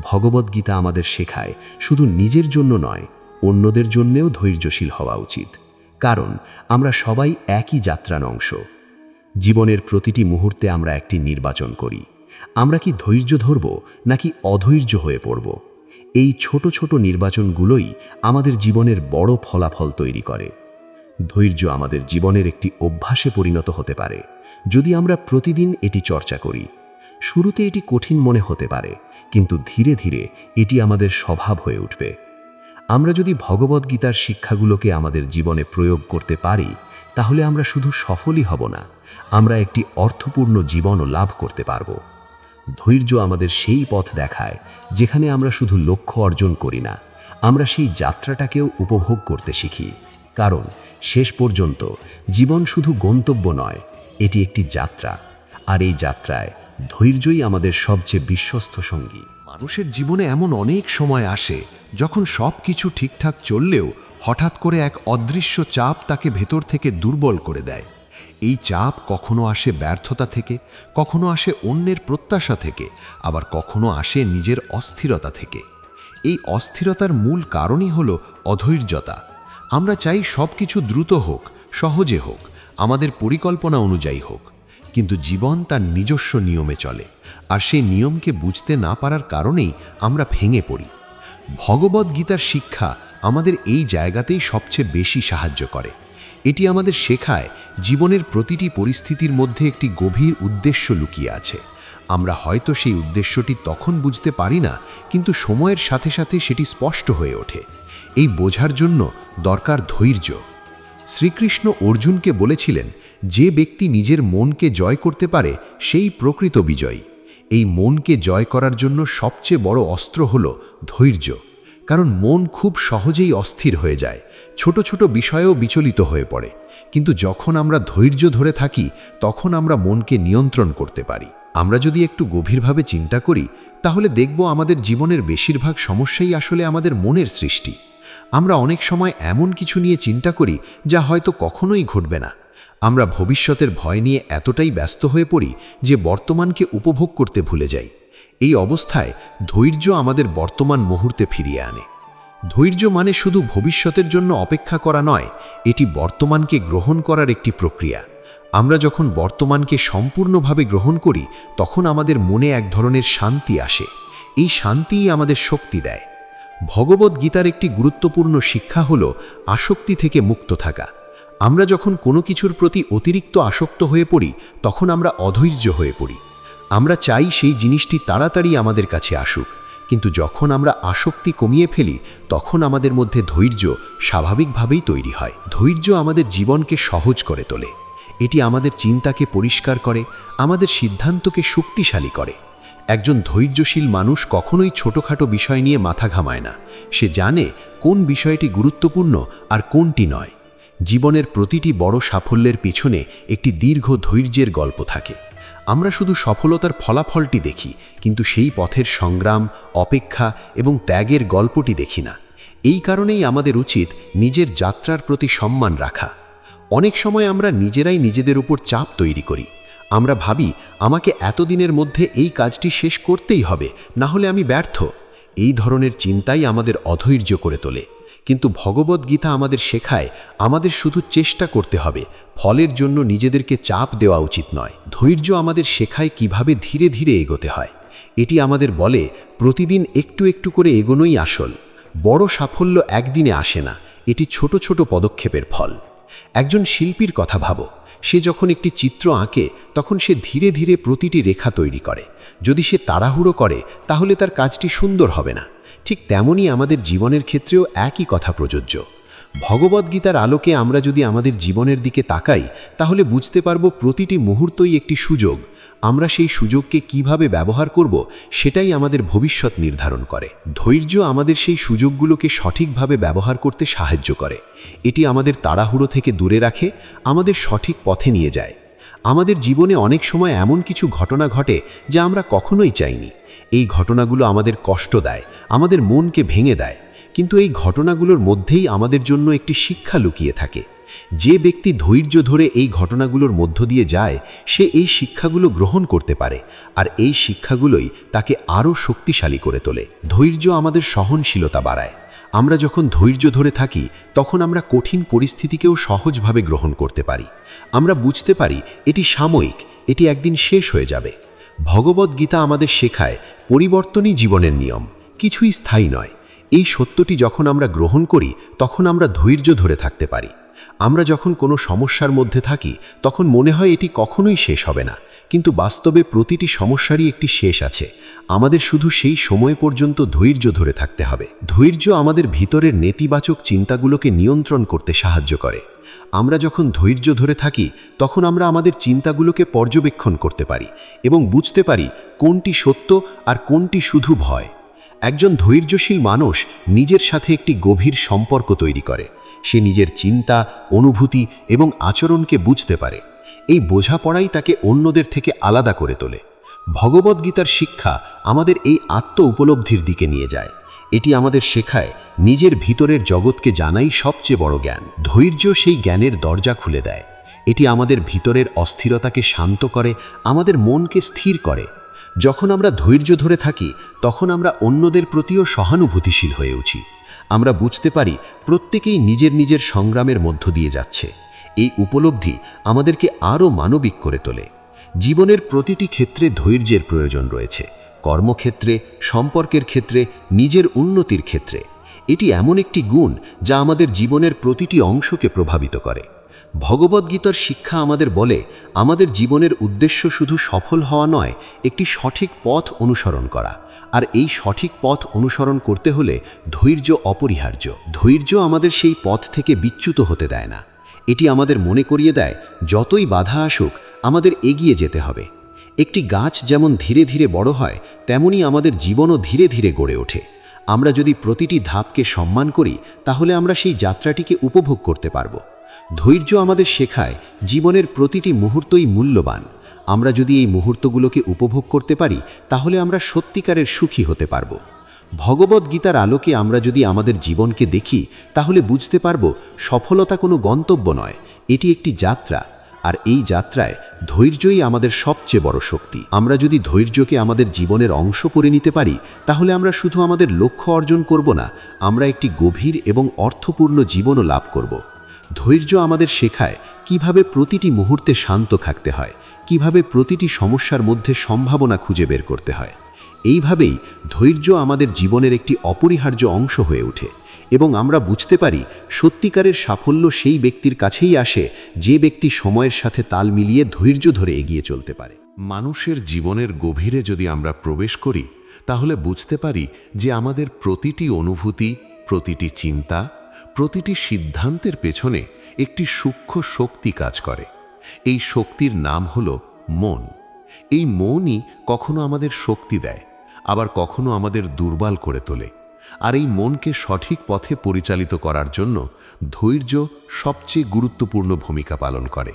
ভগবদ্গীতা আমাদের শেখায় শুধু নিজের জন্য নয়, অন্যদের জন্যেও ধৈর্যশীল হওয়া উচিত। কারণ আমরা সবাই একই যাত্রার অংশ। জীবনের প্রতিটি মুহূর্তে আমরা একটি নির্বাচন করি। আমরা কি ধৈর্য ধরব নাকি অধৈর্য হয়ে পড়ব? এই ছোট ছোট নির্বাচনগুলোই আমাদের জীবনের বড় ফলাফল তৈরি করে। ধৈর্য আমাদের জীবনের একটি অভ্যাসে পরিণত হতে পারে, যদি আমরা প্রতিদিন এটি চর্চা করি। শুরুতে এটি কঠিন মনে হতে পারে, কিন্তু ধীরে ধীরে এটি আমাদের স্বভাব হয়ে উঠবে। আমরা যদি ভগবদ্গীতার শিক্ষাগুলোকে আমাদের জীবনে প্রয়োগ করতে পারি, তাহলে আমরা শুধু সফলই হব না, আমরা একটি অর্থপূর্ণ জীবনও লাভ করতে পারব। ধৈর্য আমাদের সেই পথ দেখায় যেখানে আমরা শুধু লক্ষ্য অর্জন করি না, আমরা সেই যাত্রাটাকেও উপভোগ করতে শিখি। কারণ শেষ পর্যন্ত জীবন শুধু গন্তব্য নয়, এটি একটি যাত্রা, আর এই যাত্রায় ধৈর্যই আমাদের সবচেয়ে বিশ্বস্ত সঙ্গী। মানুষের জীবনে এমন অনেক সময় আসে যখন সব কিছু ঠিকঠাক চললেও হঠাৎ করে এক অদৃশ্য চাপ তাকে ভেতর থেকে দুর্বল করে দেয়। এই চাপ কখনো আসে ব্যর্থতা থেকে, কখনো আসে অন্যের প্রত্যাশা থেকে, আবার কখনো আসে নিজের অস্থিরতা থেকে। এই অস্থিরতার মূল কারণই হলো অধৈর্যতা। আমরা চাই সব কিছু দ্রুত হোক, সহজে হোক, আমাদের পরিকল্পনা অনুযায়ী হোক, কিন্তু জীবন তার নিজস্ব নিয়মে চলে, আর সেই নিয়মকে বুঝতে না পারার কারণেই আমরা ভেঙে পড়ি। ভগবদ্গীতার শিক্ষা আমাদের এই জায়গাতেই সবচেয়ে বেশি সাহায্য করে। এটি আমাদের শেখায় জীবনের প্রতিটি পরিস্থিতির মধ্যে একটি গভীর উদ্দেশ্য লুকিয়ে আছে। আমরা হয়তো সেই উদ্দেশ্যটি তখন বুঝতে পারি না, কিন্তু সময়ের সাথে সাথে সেটি স্পষ্ট হয়ে ওঠে। এই বোঝার জন্য দরকার ধৈর্য। শ্রীকৃষ্ণ অর্জুনকে বলেছিলেন, যে ব্যক্তি নিজের মনকে জয় করতে পারে সেই প্রকৃত বিজয়ী। এই মনকে জয় করার জন্য সবচেয়ে বড় অস্ত্র হল ধৈর্য। কারণ মন খুব সহজেই অস্থির হয়ে যায়, ছোট ছোট বিষয়েও বিচলিত হয়ে পড়ে। কিন্তু যখন আমরা ধৈর্য ধরে থাকি, তখন আমরা মনকে নিয়ন্ত্রণ করতে পারি। আমরা যদি একটু গভীরভাবে চিন্তা করি, তাহলে দেখব আমাদের জীবনের বেশিরভাগ সমস্যাই আসলে আমাদের মনের সৃষ্টি। আমরা অনেক সময় এমন কিছু নিয়ে চিন্তা করি যা হয়তো কখনোই ঘটবে না। আমরা ভবিষ্যতের ভয় নিয়ে এতটাই ব্যস্ত হয়ে পড়ি যে বর্তমানকে উপভোগ করতে ভুলে যাই। এই অবস্থায় ধৈর্য আমাদের বর্তমান মুহূর্তে ফিরিয়ে আনে। ধৈর্য মানে শুধু ভবিষ্যতের জন্য অপেক্ষা করা নয়, এটি বর্তমানকে গ্রহণ করার একটি প্রক্রিয়া। আমরা যখন বর্তমানকে সম্পূর্ণভাবে গ্রহণ করি, তখন আমাদের মনে এক ধরনের শান্তি আসে। এই শান্তিই আমাদের শক্তি দেয়। ভগবদ্গীতার একটি গুরুত্বপূর্ণ শিক্ষা হল আসক্তি থেকে মুক্ত থাকা। আমরা যখন কোনো কিছুর প্রতি অতিরিক্ত আসক্ত হয়ে পড়ি, তখন আমরা অধৈর্য হয়ে পড়ি। আমরা চাই সেই জিনিসটি তাড়াতাড়ি আমাদের কাছে আসুক, কিন্তু যখন আমরা আসক্তি কমিয়ে ফেলি, তখন আমাদের মধ্যে ধৈর্য স্বাভাবিকভাবেই তৈরি হয়। ধৈর্য আমাদের জীবনকে সহজ করে তোলে। এটি আমাদের চিন্তাকে পরিষ্কার করে, আমাদের সিদ্ধান্তকে শক্তিশালী করে। একজন ধৈর্যশীল মানুষ কখনোই ছোটখাটো বিষয় নিয়ে মাথা ঘামায় না। সে জানে কোন বিষয়টি গুরুত্বপূর্ণ আর কোনটি নয়। জীবনের প্রতিটি বড় সাফল্যের পিছনে একটি দীর্ঘ ধৈর্যের গল্প থাকে। আমরা শুধু সফলতার ফলাফলটি দেখি, কিন্তু সেই পথের সংগ্রাম, অপেক্ষা এবং ত্যাগের গল্পটি দেখি না। এই কারণেই আমাদের উচিত নিজের যাত্রার প্রতি সম্মান রাখা। অনেক সময় আমরা নিজেরাই নিজেদের উপর চাপ তৈরি করি। আমরা ভাবি, আমাকে এতদিনের মধ্যে এই কাজটি শেষ করতেই হবে, না হলে আমি ব্যর্থ। এই ধরনের চিন্তাই আমাদের অধৈর্য করে তোলে। কিন্তু ভগবদ্গীতা আমাদের শেখায়, আমাদের শুধু চেষ্টা করতে হবে, ফলের জন্য নিজেদেরকে চাপ দেওয়া উচিত নয়। ধৈর্য আমাদের শেখায় কিভাবে ধীরে ধীরে এগোতে হয়। এটি আমাদের বলে, প্রতিদিন একটু একটু করে এগোনোই আসল। বড় সাফল্য একদিনে আসে না, এটি ছোট ছোট পদক্ষেপের ফল। একজন শিল্পীর কথা ভাবো। সে যখন একটি চিত্র আঁকে, তখন সে ধীরে ধীরে প্রতিটি রেখা তৈরি করে। যদি সে তাড়াহুড়ো করে, তাহলে তার কাজটি সুন্দর হবে না। ঠিক তেমনই আমাদের জীবনের ক্ষেত্রেও একই কথা প্রযোজ্য। ভগবদ্গীতার আলোকে আমরা যদি আমাদের জীবনের দিকে তাকাই, তাহলে বুঝতে পারব প্রতিটি মুহূর্তই একটি সুযোগ। আমরা সেই সুযোগকে কিভাবে ব্যবহার করব, সেটাই আমাদের ভবিষ্যৎ নির্ধারণ করে। ধৈর্য আমাদের সেই সুযোগগুলোকে সঠিকভাবে ব্যবহার করতে সাহায্য করে। এটি আমাদের তাড়াহুড়ো থেকে দূরে রাখে, আমাদের সঠিক পথে নিয়ে যায়। আমাদের জীবনে অনেক সময় এমন কিছু ঘটনা ঘটে যা আমরা কখনোই চাইনি। এই ঘটনাগুলো আমাদের কষ্ট দেয়, আমাদের মনকে ভেঙে দেয়। কিন্তু এই ঘটনাগুলোর মধ্যেই আমাদের জন্য একটি শিক্ষা লুকিয়ে থাকে। যে ব্যক্তি ধৈর্য ধরে এই ঘটনাগুলোর মধ্য দিয়ে যায়, সে এই শিক্ষাগুলো গ্রহণ করতে পারে, আর এই শিক্ষাগুলোই তাকে আরও শক্তিশালী করে তোলে। ধৈর্য আমাদের সহনশীলতা বাড়ায়। আমরা যখন ধৈর্য ধরে থাকি, তখন আমরা কঠিন পরিস্থিতিকেও সহজভাবে গ্রহণ করতে পারি। আমরা বুঝতে পারি এটি সাময়িক, এটি একদিন শেষ হয়ে যাবে। ভগবদ্গীতা আমাদের শেখায়, পরিবর্তনই জীবনের নিয়ম, কিছুই স্থায়ী নয়। এই সত্যটি যখন আমরা গ্রহণ করি, তখন আমরা ধৈর্য ধরে থাকতে পারি। আমরা যখন কোনো সমস্যার মধ্যে থাকি, তখন মনে হয় এটি কখনোই শেষ হবে না, কিন্তু বাস্তবে প্রতিটি সমস্যারই একটি শেষ আছে। আমাদের শুধু সেই সময় পর্যন্ত ধৈর্য ধরে থাকতে হবে। ধৈর্য আমাদের ভিতরের নেতিবাচক চিন্তাগুলোকে নিয়ন্ত্রণ করতে সাহায্য করে। আমরা যখন ধৈর্য ধরে থাকি তখন আমরা আমাদের চিন্তাগুলোকে পর্যবেক্ষণ করতে পারি এবং বুঝতে পারি কোনটি সত্য আর কোনটি শুধু ভয়। একজন ধৈর্যশীল মানুষ নিজের সাথে একটি গভীর সম্পর্ক তৈরি করে। সে নিজের চিন্তা, অনুভূতি এবং আচরণকে বুঝতে পারে। এই বোঝাপড়াই তাকে অন্যদের থেকে আলাদা করে তোলে। ভগবদ্গীতার শিক্ষা আমাদের এই আত্ম উপলব্ধির দিকে নিয়ে যায়। এটি আমাদের শেখায় নিজের ভিতরের জগৎকে জানাই সবচেয়ে বড় জ্ঞান। ধৈর্য সেই জ্ঞানের দরজা খুলে দেয়। এটি আমাদের ভিতরের অস্থিরতাকে শান্ত করে, আমাদের মনকে স্থির করে। যখন আমরা ধৈর্য ধরে থাকি তখন আমরা অন্যদের প্রতিও সহানুভূতিশীল হয়ে উঠি। আমরা বুঝতে পারি প্রত্যেকেই নিজের নিজের সংগ্রামের মধ্য দিয়ে যাচ্ছে। এই উপলব্ধি আমাদেরকে আরও মানবিক করে তোলে। জীবনের প্রতিটি ক্ষেত্রে ধৈর্যের প্রয়োজন রয়েছে। কর্মক্ষেত্রে, সম্পর্কের ক্ষেত্রে, নিজের উন্নতির ক্ষেত্রে। এটি এমন একটি গুণ যা আমাদের জীবনের প্রতিটি অংশকে প্রভাবিত করে। ভগবদ্গীতার শিক্ষা আমাদের বলে, আমাদের জীবনের উদ্দেশ্য শুধু সফল হওয়া নয়, একটি সঠিক পথ অনুসরণ করা। আর এই সঠিক পথ অনুসরণ করতে হলে ধৈর্য অপরিহার্য। ধৈর্য আমাদের সেই পথ থেকে বিচ্যুত হতে দেয় না। এটি আমাদের মনে করিয়ে দেয়, যতই বাধা আসুক আমাদের এগিয়ে যেতে হবে। একটি গাছ যেমন ধীরে ধীরে বড় হয়, তেমনি আমাদের জীবনও ধীরে ধীরে গড়ে ওঠে। আমরা যদি প্রতিটি ধাপকে সম্মান করি তাহলে আমরা সেই যাত্রাটিকে উপভোগ করতে পারব। ধৈর্য আমাদের শেখায় জীবনের প্রতিটি মুহূর্তই মূল্যবান। আমরা যদি এই মুহূর্তগুলোকে উপভোগ করতে পারি তাহলে আমরা সত্যিকারের সুখী হতে পারব। ভগবদ্গীতার আলোকে আমরা যদি আমাদের জীবনকে দেখি তাহলে বুঝতে পারব সফলতা কোনো গন্তব্য নয়, এটি একটি যাত্রা। আর এই যাত্রায় ধৈর্যই আমাদের সবচেয়ে বড় শক্তি। আমরা যদি ধৈর্যকে আমাদের জীবনের অংশ করে নিতে পারি তাহলে আমরা শুধু আমাদের লক্ষ্য অর্জন করব না, আমরা একটি গভীর এবং অর্থপূর্ণ জীবনও লাভ করব। ধৈর্য আমাদের শেখায় কিভাবে প্রতিটি মুহূর্তে শান্ত থাকতে হয়, কিভাবে প্রতিটি সমস্যার মধ্যে সম্ভাবনা খুঁজে বের করতে হয়। এইভাবেই ধৈর্য আমাদের জীবনের একটি অপরিহার্য অংশ হয়ে ওঠে এবং আমরা বুঝতে পারি সত্যিকারের সাফল্য সেই ব্যক্তির কাছেই আসে যে ব্যক্তি সময়ের সাথে তাল মিলিয়ে ধৈর্য ধরে এগিয়ে চলতে পারে। মানুষের জীবনের গভীরে যদি আমরা প্রবেশ করি তাহলে বুঝতে পারি যে আমাদের প্রতিটি অনুভূতি, প্রতিটি চিন্তা, প্রতিটি সিদ্ধান্তের পেছনে একটি সূক্ষ্ম শক্তি কাজ করে। এই শক্তির নাম হলো মন। এই মনই কখনো আমাদের শক্তি দেয়, আবার কখনো আমাদের দুর্বল করে তোলে। আর এই মনকে সঠিক পথে পরিচালিত করার জন্য ধৈর্য সবচেয়ে গুরুত্বপূর্ণ ভূমিকা পালন করে।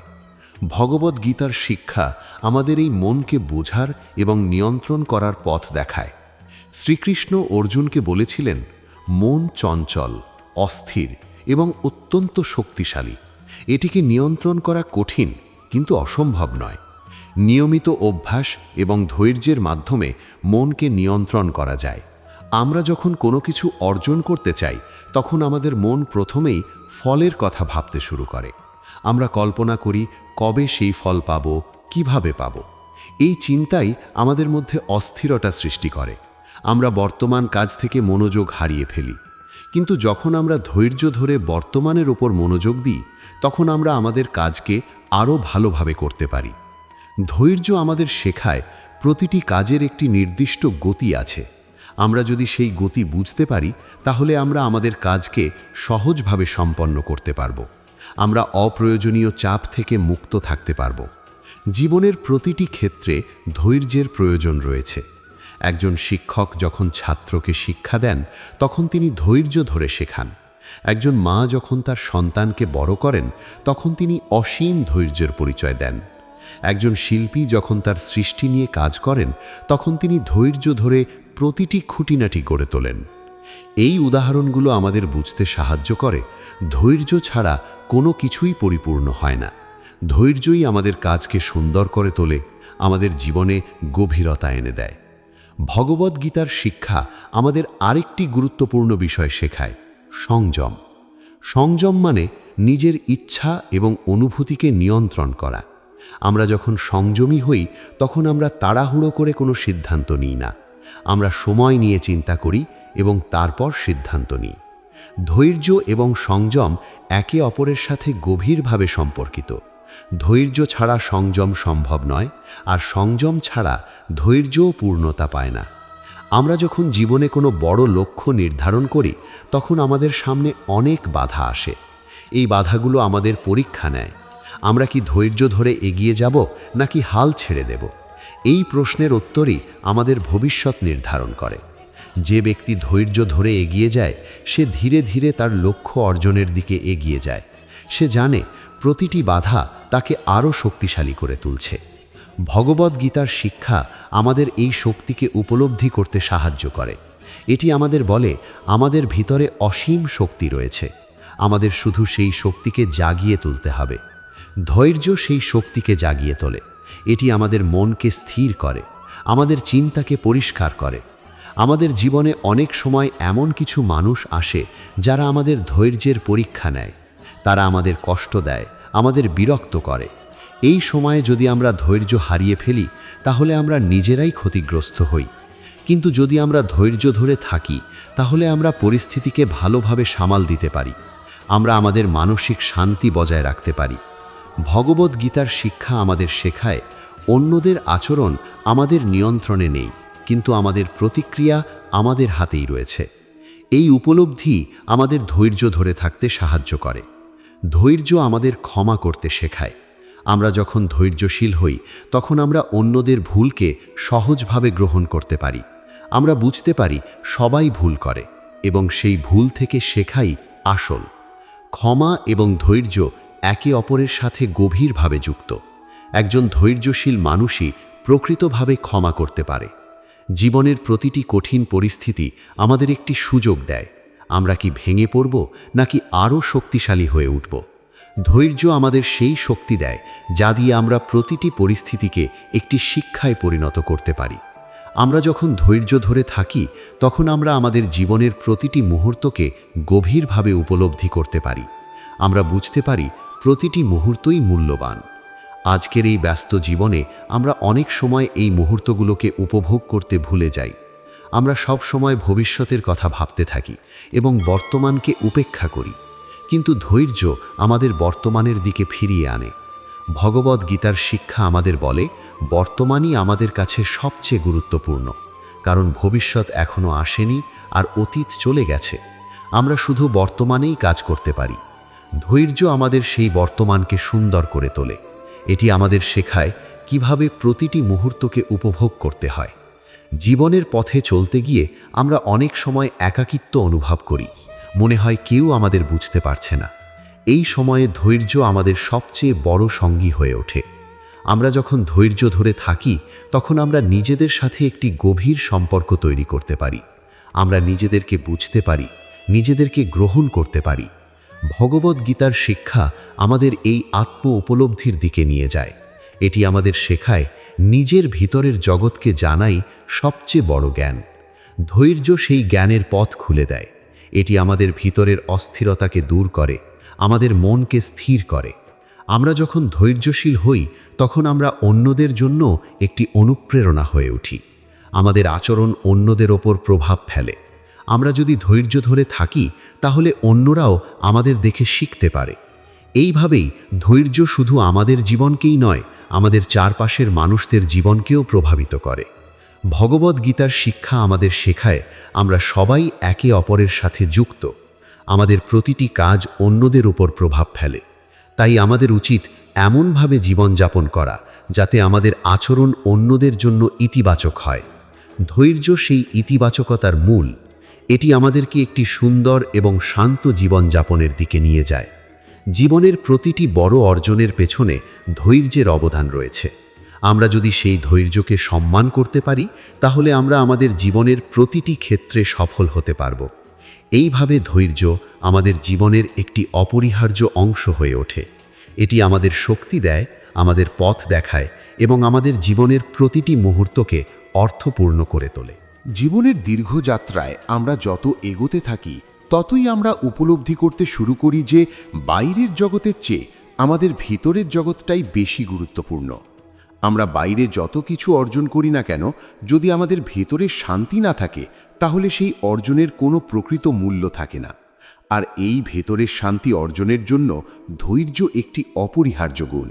ভগবদ্গীতার শিক্ষা আমাদের এই মনকে বোঝার এবং নিয়ন্ত্রণ করার পথ দেখায়। শ্রীকৃষ্ণ অর্জুনকে বলেছিলেন, মন চঞ্চল, অস্থির এবং অত্যন্ত শক্তিশালী। এটিকে নিয়ন্ত্রণ করা কঠিন কিন্তু অসম্ভব নয়। নিয়মিত অভ্যাস এবং ধৈর্যের মাধ্যমে মনকে নিয়ন্ত্রণ করা যায়। আমরা যখন কোনো কিছু অর্জন করতে চাই তখন আমাদের মন প্রথমেই ফলের কথা ভাবতে শুরু করে। আমরা কল্পনা করি কবে সেই ফল পাব, কিভাবে পাব। এই চিন্তাই আমাদের মধ্যে অস্থিরতা সৃষ্টি করে। আমরা বর্তমান কাজ থেকে মনোযোগ হারিয়ে ফেলি। কিন্তু যখন আমরা ধৈর্য ধরে বর্তমানের উপর মনোযোগ দিই তখন আমরা আমাদের কাজকে আরও ভালোভাবে করতে পারি। ধৈর্য আমাদের শেখায় প্রতিটি কাজের একটি নির্দিষ্ট গতি আছে। আমরা যদি সেই গতি বুঝতে পারি তাহলে আমরা আমাদের কাজকে সহজভাবে সম্পন্ন করতে পারব। আমরা অপ্রয়োজনীয় চাপ থেকে মুক্ত থাকতে পারব। জীবনের প্রতিটি ক্ষেত্রে ধৈর্যের প্রয়োজন রয়েছে। একজন শিক্ষক যখন ছাত্রকে শিক্ষা দেন তখন তিনি ধৈর্য ধরে শেখান। একজন মা যখন তার সন্তানকে বড় করেন তখন তিনি অসীম ধৈর্যের পরিচয় দেন। একজন শিল্পী যখন তার সৃষ্টি নিয়ে কাজ করেন তখন তিনি ধৈর্য ধরে প্রতিটি খুঁটিনাটি গড়ে তোলেন। এই উদাহরণগুলো আমাদের বুঝতে সাহায্য করে ধৈর্য ছাড়া কোনো কিছুই পরিপূর্ণ হয় না। ধৈর্যই আমাদের কাজকে সুন্দর করে তোলে, আমাদের জীবনে গভীরতা এনে দেয়। ভগবদ্গীতার শিক্ষা আমাদের আরেকটি গুরুত্বপূর্ণ বিষয় শেখায়, সংযম। সংযম মানে নিজের ইচ্ছা এবং অনুভূতিকে নিয়ন্ত্রণ করা। আমরা যখন সংযমী হই তখন আমরা তাড়াহুড়ো করে কোনো সিদ্ধান্ত নিই না। আমরা সময় নিয়ে চিন্তা করি এবং তারপর সিদ্ধান্ত নিই। ধৈর্য এবং সংযম একে অপরের সাথে গভীরভাবে সম্পর্কিত। ধৈর্য ছাড়া সংযম সম্ভব নয়, আর সংযম ছাড়া ধৈর্যও পূর্ণতা পায় না। আমরা যখন জীবনে কোনো বড় লক্ষ্য নির্ধারণ করি তখন আমাদের সামনে অনেক বাধা আসে। এই বাধাগুলো আমাদের পরীক্ষা নেয়। আমরা কি ধৈর্য ধরে এগিয়ে যাব নাকি হাল ছেড়ে দেব? এই প্রশ্নের উত্তরই আমাদের ভবিষ্যৎ নির্ধারণ করে। যে ব্যক্তি ধৈর্য ধরে এগিয়ে যায় সে ধীরে ধীরে তার লক্ষ্য অর্জনের দিকে এগিয়ে যায়। সে জানে প্রতিটি বাধা তাকে আরও শক্তিশালী করে তুলছে। ভগবদ্গীতার শিক্ষা আমাদের এই শক্তিকে উপলব্ধি করতে সাহায্য করে। এটি আমাদের বলে আমাদের ভিতরে অসীম শক্তি রয়েছে, আমাদের শুধু সেই শক্তিকে জাগিয়ে তুলতে হবে। ধৈর্য সেই শক্তিকে জাগিয়ে তোলে। এটি আমাদের মনকে স্থির করে, আমাদের চিন্তাকে পরিষ্কার করে। আমাদের জীবনে অনেক সময় এমন কিছু মানুষ আসে যারা আমাদের ধৈর্যের পরীক্ষা নেয়। তারা আমাদের কষ্ট দেয়, আমাদের বিরক্ত করে। এই সময়ে যদি আমরা ধৈর্য হারিয়ে ফেলি তাহলে আমরা নিজেরাই ক্ষতিগ্রস্ত হই। কিন্তু যদি আমরা ধৈর্য ধরে থাকি তাহলে আমরা পরিস্থিতিকে ভালোভাবে সামাল দিতে পারি। আমরা আমাদের মানসিক শান্তি বজায় রাখতে পারি। ভগবদ্গীতার শিক্ষা আমাদের শেখায় অন্যদের আচরণ আমাদের নিয়ন্ত্রণে নেই, কিন্তু আমাদের প্রতিক্রিয়া আমাদের হাতেই রয়েছে। এই উপলব্ধি আমাদের ধৈর্য ধরে থাকতে সাহায্য করে। ধৈর্য আমাদের ক্ষমা করতে শেখায়। আমরা যখন ধৈর্যশীল হই তখন আমরা অন্যদের ভুলকে সহজভাবে গ্রহণ করতে পারি। আমরা বুঝতে পারি সবাই ভুল করে এবং সেই ভুল থেকে শেখাই আসল। ক্ষমা এবং ধৈর্য একে অপরের সাথে গভীরভাবে যুক্ত। একজন ধৈর্যশীল মানুষই প্রকৃতভাবে ক্ষমা করতে পারে। জীবনের প্রতিটি কঠিন পরিস্থিতি আমাদের একটি সুযোগ দেয়। আমরা কি ভেঙে পড়ব নাকি আরও শক্তিশালী হয়ে উঠব? ধৈর্য আমাদের সেই শক্তি দেয় যা দিয়ে আমরা প্রতিটি পরিস্থিতিকে একটি শিক্ষায় পরিণত করতে পারি। আমরা যখন ধৈর্য ধরে থাকি তখন আমরা আমাদের জীবনের প্রতিটি মুহূর্তকে গভীরভাবে উপলব্ধি করতে পারি। আমরা বুঝতে পারি প্রতিটি মুহূর্তই মূল্যবান। আজকের এই ব্যস্ত জীবনে আমরা অনেক সময় এই মুহূর্তগুলোকে উপভোগ করতে ভুলে যাই। আমরা সব সময় ভবিষ্যতের কথা ভাবতে থাকি এবং বর্তমানকে উপেক্ষা করি। কিন্তু ধৈর্য আমাদের বর্তমানের দিকে ফিরিয়ে আনে। ভগবদ্গীতার শিক্ষা আমাদের বলে বর্তমানই আমাদের কাছে সবচেয়ে গুরুত্বপূর্ণ, কারণ ভবিষ্যৎ এখনও আসেনি আর অতীত চলে গেছে। আমরা শুধু বর্তমানেই কাজ করতে পারি। ধৈর্য আমাদের সেই বর্তমানকে সুন্দর করে তোলে। এটি আমাদের শেখায় কিভাবে প্রতিটি মুহূর্তকে উপভোগ করতে হয়। জীবনের পথে চলতে গিয়ে আমরা অনেক সময় একাকিত্ব অনুভব করি। মনে হয় কেউ আমাদের বুঝতে পারছে না। এই সময়ে ধৈর্য আমাদের সবচেয়ে বড় সঙ্গী হয়ে ওঠে। আমরা যখন ধৈর্য ধরে থাকি তখন আমরা নিজেদের সাথে একটি গভীর সম্পর্ক তৈরি করতে পারি। আমরা নিজেদেরকে বুঝতে পারি, নিজেদেরকে গ্রহণ করতে পারি। ভগবদ্গীতার শিক্ষা আমাদের এই আত্ম উপলব্ধির দিকে নিয়ে যায়। এটি আমাদের শেখায় নিজের ভিতরের জগৎকে জানাই সবচেয়ে বড় জ্ঞান। ধৈর্য সেই জ্ঞানের পথ খুলে দেয়। এটি আমাদের ভিতরের অস্থিরতাকে দূর করে, আমাদের মনকে স্থির করে। আমরা যখন ধৈর্যশীল হই তখন আমরা অন্যদের জন্য একটি অনুপ্রেরণা হয়ে উঠি। আমাদের আচরণ অন্যদের ওপর প্রভাব ফেলে। আমরা যদি ধৈর্য ধরে থাকি তাহলে অন্যরাও আমাদের দেখে শিখতে পারে। এইভাবেই ধৈর্য শুধু আমাদের জীবনকেই নয়, আমাদের চারপাশের মানুষদের জীবনকেও প্রভাবিত করে। ভগবদ্গীতার শিক্ষা আমাদের শেখায় আমরা সবাই একে অপরের সাথে যুক্ত। আমাদের প্রতিটি কাজ অন্যদের উপর প্রভাব ফেলে। তাই আমাদের উচিত এমনভাবে জীবনযাপন করা যাতে আমাদের আচরণ অন্যদের জন্য ইতিবাচক হয়। ধৈর্য সেই ইতিবাচকতার মূল। এটি আমাদেরকে একটি সুন্দর এবং শান্ত জীবনযাপনের দিকে নিয়ে যায়। জীবনের প্রতিটি বড় অর্জনের পেছনে ধৈর্যের অবদান রয়েছে। আমরা যদি সেই ধৈর্যকে সম্মান করতে পারি তাহলে আমরা আমাদের জীবনের প্রতিটি ক্ষেত্রে সফল হতে পারব। এইভাবে ধৈর্য আমাদের জীবনের একটি অপরিহার্য অংশ হয়ে ওঠে। এটি আমাদের শক্তি দেয়, আমাদের পথ দেখায় এবং আমাদের জীবনের প্রতিটি মুহূর্তকে অর্থপূর্ণ করে তোলে। জীবনের দীর্ঘ যাত্রায় আমরা যত এগোতে থাকি ততই আমরা উপলব্ধি করতে শুরু করি যে বাইরের জগতের চেয়ে আমাদের ভিতরের জগৎটাই বেশি গুরুত্বপূর্ণ। আমরা বাইরে যত কিছু অর্জন করি না কেন, যদি আমাদের ভেতরে শান্তি না থাকে তাহলে সেই অর্জনের কোনো প্রকৃত মূল্য থাকে না। আর এই ভেতরের শান্তি অর্জনের জন্য ধৈর্য একটি অপরিহার্য গুণ।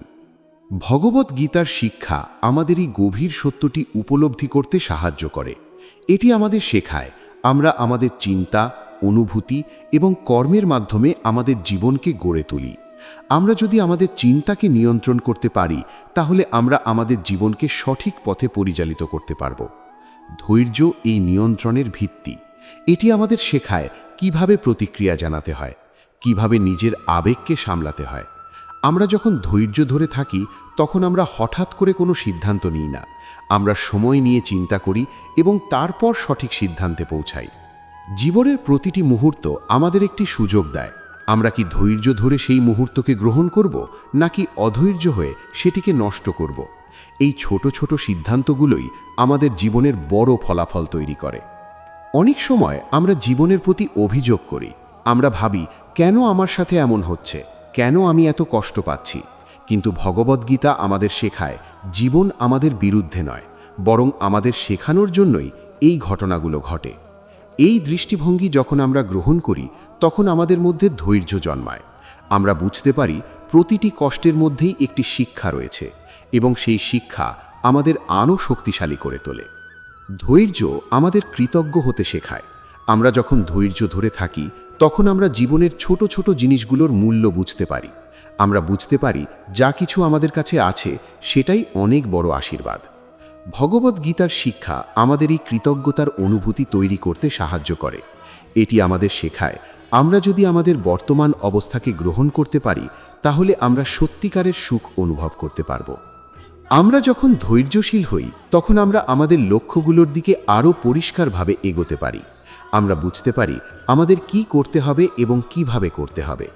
ভগবদ্গীতার শিক্ষা আমাদের এই গভীর সত্যটি উপলব্ধি করতে সাহায্য করে। এটি আমাদের শেখায় আমরা আমাদের চিন্তা, অনুভূতি এবং কর্মের মাধ্যমে আমাদের জীবনকে গড়ে তুলি। আমরা যদি আমাদের চিন্তাকে নিয়ন্ত্রণ করতে পারি, তাহলে আমরা আমাদের জীবনকে সঠিক পথে পরিচালিত করতে পারব। ধৈর্য এই নিয়ন্ত্রণের ভিত্তি। এটি আমাদের শেখায় কিভাবে প্রতিক্রিয়া জানাতে হয়, কিভাবে নিজের আবেগকে সামলাতে হয়। আমরা যখন ধৈর্য ধরে থাকি, তখন আমরা হঠাৎ করে কোনো সিদ্ধান্ত নিই না। আমরা সময় নিয়ে চিন্তা করি এবং তারপর সঠিক সিদ্ধান্তে পৌঁছাই। জীবনের প্রতিটি মুহূর্ত আমাদের একটি সুযোগ দেয়। আমরা কি ধৈর্য ধরে সেই মুহূর্তকে গ্রহণ করব, নাকি অধৈর্য হয়ে সেটিকে নষ্ট করব? এই ছোট ছোট সিদ্ধান্তগুলোই আমাদের জীবনের বড় ফলাফল তৈরি করে। অনেক সময় আমরা জীবনের প্রতি অভিযোগ করি। আমরা ভাবি, কেন আমার সাথে এমন হচ্ছে, কেন আমি এত কষ্ট পাচ্ছি? কিন্তু ভগবদ্গীতা আমাদের শেখায়, জীবন আমাদের বিরুদ্ধে নয়, বরং আমাদের শেখানোর জন্যই এই ঘটনাগুলো ঘটে। এই দৃষ্টিভঙ্গি যখন আমরা গ্রহণ করি, তখন আমাদের মধ্যে ধৈর্য জন্মায়। আমরা বুঝতে পারি প্রতিটি কষ্টের মধ্যেই একটি শিক্ষা রয়েছে, এবং সেই শিক্ষা আমাদের আরও শক্তিশালী করে তোলে। ধৈর্য আমাদের কৃতজ্ঞ হতে শেখায়। আমরা যখন ধৈর্য ধরে থাকি, তখন আমরা জীবনের ছোট ছোট জিনিসগুলোর মূল্য বুঝতে পারি। আমরা বুঝতে পারি যা কিছু আমাদের কাছে আছে, সেটাই অনেক বড় আশীর্বাদ। ভগবদ্গীতার শিক্ষা আমাদের এই কৃতজ্ঞতার অনুভূতি তৈরি করতে সাহায্য করে। এটি আমাদের শেখায়, আমরা যদি আমাদের বর্তমান অবস্থাকে গ্রহণ করতে পারি, তাহলে আমরা সত্যিকারের সুখ অনুভব করতে পারব। আমরা যখন ধৈর্যশীল হই, তখন আমরা আমাদের লক্ষ্যগুলোর দিকে আরও পরিষ্কারভাবে এগোতে পারি। আমরা বুঝতে পারি আমাদের কি করতে হবে এবং কিভাবে করতে হবে।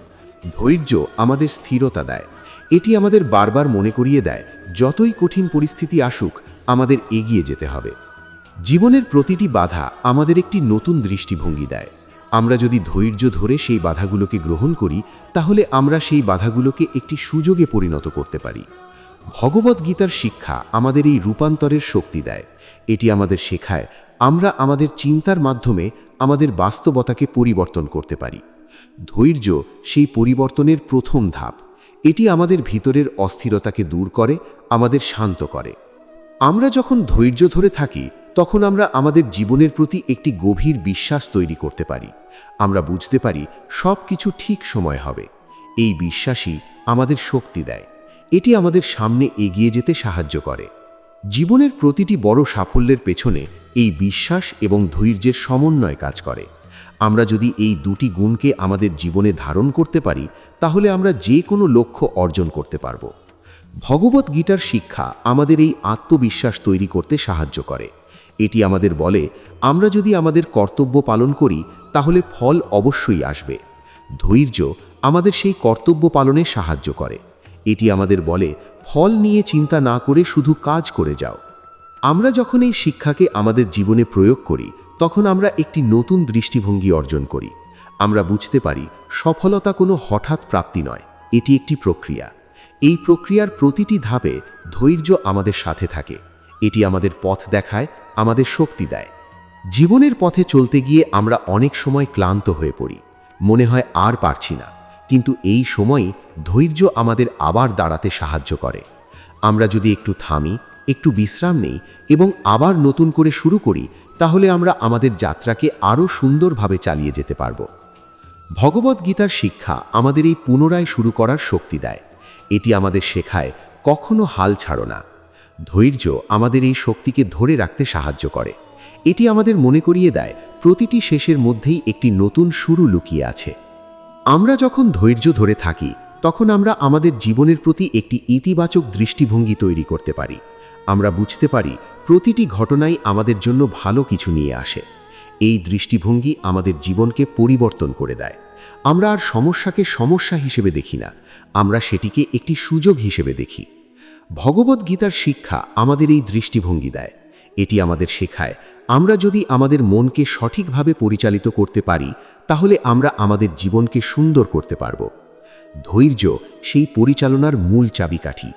ধৈর্য আমাদের স্থিরতা দেয়। এটি আমাদের বারবার মনে করিয়ে দেয়, যতই কঠিন পরিস্থিতি আসুক, আমাদের এগিয়ে যেতে হবে। জীবনের প্রতিটি বাধা আমাদের একটি নতুন দৃষ্টিভঙ্গি দেয়। আমরা যদি ধৈর্য ধরে সেই বাধাগুলোকে গ্রহণ করি, তাহলে আমরা সেই বাধাগুলোকে একটি সুযোগে পরিণত করতে পারি। ভগবদ্গীতার শিক্ষা আমাদের এই রূপান্তরের শক্তি দেয়। এটি আমাদের শেখায় আমরা আমাদের চিন্তার মাধ্যমে আমাদের বাস্তবতাকে পরিবর্তন করতে পারি। ধৈর্য সেই পরিবর্তনের প্রথম ধাপ। এটি আমাদের ভিতরের অস্থিরতাকে দূর করে, আমাদের শান্ত করে। আমরা যখন ধৈর্য ধরে থাকি, তখন আমরা আমাদের জীবনের প্রতি একটি গভীর বিশ্বাস তৈরি করতে পারি। আমরা বুঝতে পারি সব কিছু ঠিক সময় হবে। এই বিশ্বাসই আমাদের শক্তি দেয়। এটি আমাদের সামনে এগিয়ে যেতে সাহায্য করে। জীবনের প্রতিটি বড় সাফল্যের পেছনে এই বিশ্বাস এবং ধৈর্যের সমন্বয় কাজ করে। আমরা যদি এই দুটি গুণকে আমাদের জীবনে ধারণ করতে পারি, তাহলে আমরা যে কোনো লক্ষ্য অর্জন করতে পারব। ভগবদ্গীতার শিক্ষা আমাদের এই আত্মবিশ্বাস তৈরি করতে সাহায্য করে। এটি আমাদের বলে, আমরা যদি আমাদের কর্তব্য পালন করি, তাহলে ফল অবশ্যই আসবে। ধৈর্য আমাদের সেই কর্তব্য পালনে সাহায্য করে। এটি আমাদের বলে, ফল নিয়ে চিন্তা না করে শুধু কাজ করে যাও। আমরা যখন এই শিক্ষাকে আমাদের জীবনে প্রয়োগ করি, তখন আমরা একটি নতুন দৃষ্টিভঙ্গি অর্জন করি। আমরা বুঝতে পারি সফলতা কোনো হঠাৎ প্রাপ্তি নয়, এটি একটি প্রক্রিয়া। এই প্রক্রিয়ার প্রতিটি ধাপে ধৈর্য আমাদের সাথে থাকে। এটি আমাদের পথ দেখায়, আমাদের শক্তি দেয়। জীবনের পথে চলতে গিয়ে আমরা অনেক সময় ক্লান্ত হয়ে পড়ি, মনে হয় আর পারছি না। কিন্তু এই সময়ই ধৈর্য আমাদের আবার দাঁড়াতে সাহায্য করে। আমরা যদি একটু থামি, একটু বিশ্রাম নেই এবং আবার নতুন করে শুরু করি, তাহলে আমরা আমাদের যাত্রাকে আরও সুন্দরভাবে চালিয়ে যেতে পারব। ভগবদ্গীতার শিক্ষা আমাদের এই পুনরায় শুরু করার শক্তি দেয়। এটি আমাদের শেখায়, কখনো হাল ছাড়ো না। ধৈর্য আমাদের এই শক্তিকে ধরে রাখতে সাহায্য করে। এটি আমাদের মনে করিয়ে দেয়, প্রতিটি শেষের মধ্যেই একটি নতুন শুরু লুকিয়ে আছে। আমরা যখন ধৈর্য ধরে থাকি, তখন আমরা আমাদের জীবনের প্রতি একটি ইতিবাচক দৃষ্টিভঙ্গি তৈরি করতে পারি। আমরা বুঝতে পারি প্রতিটি ঘটনাই আমাদের জন্য ভালো কিছু নিয়ে আসে। এই দৃষ্টিভঙ্গি আমাদের জীবনকে পরিবর্তন করে দেয়। আমরা আর সমস্যাকে সমস্যা হিসেবে দেখি না, আমরা সেটিকে একটি সুযোগ হিসেবে দেখি। ভগবদ্গীতার শিক্ষা আমাদের এই দৃষ্টিভঙ্গি দেয়। এটি আমাদের শেখায়, আমরা যদি আমাদের মনকে সঠিকভাবে পরিচালিত করতে পারি, তাহলে আমরা আমাদের জীবনকে সুন্দর করতে পারব। ধৈর্য সেই পরিচালনার মূল চাবিকাঠি।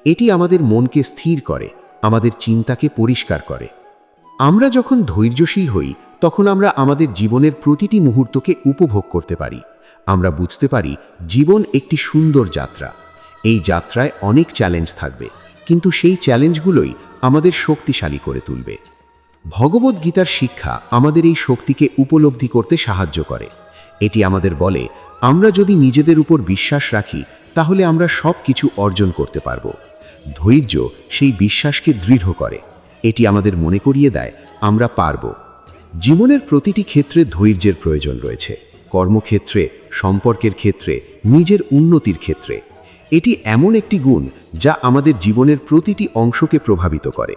এটি আমাদের মনকে স্থির করে, আমাদের চিন্তাকে পরিষ্কার করে। আমরা যখন ধৈর্যশীল হই, তখন আমরা আমাদের জীবনের প্রতিটি মুহূর্তকে উপভোগ করতে পারি। আমরা বুঝতে পারি জীবন একটি সুন্দর যাত্রা। এই যাত্রায় অনেক চ্যালেঞ্জ থাকবে, কিন্তু সেই চ্যালেঞ্জগুলোই আমাদের শক্তিশালী করে তুলবে। ভগবদ্গীতার শিক্ষা আমাদের এই শক্তিকে উপলব্ধি করতে সাহায্য করে। এটি আমাদের বলে, আমরা যদি নিজেদের উপর বিশ্বাস রাখি তাহলে আমরা সব কিছু অর্জন করতে পারব। ধৈর্য সেই বিশ্বাসকে দৃঢ় করে। এটি আমাদের মনে করিয়ে দেয় আমরা পারব। জীবনের প্রতিটি ক্ষেত্রে ধৈর্যের প্রয়োজন রয়েছে। কর্মক্ষেত্রে, সম্পর্কের ক্ষেত্রে, নিজের উন্নতির ক্ষেত্রে। এটি এমন একটি গুণ যা আমাদের জীবনের প্রতিটি অংশকে প্রভাবিত করে।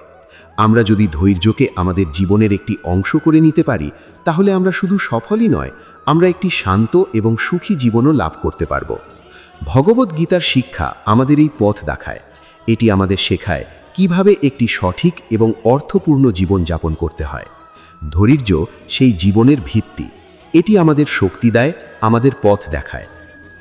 আমরা যদি ধৈর্যকে আমাদের জীবনের একটি অংশ করে নিতে পারি তাহলে আমরা শুধু সফলই নয়, আমরা একটি শান্ত এবং সুখী জীবনও লাভ করতে পারব। ভগবদ্গীতার শিক্ষা আমাদের এই পথ দেখায়। এটি আমাদের শেখায় কিভাবে একটি সঠিক এবং অর্থপূর্ণ জীবন যাপন করতে হয়। ধৈর্য সেই জীবনের ভিত্তি। এটি আমাদের শক্তি দেয়, আমাদের পথ দেখায়।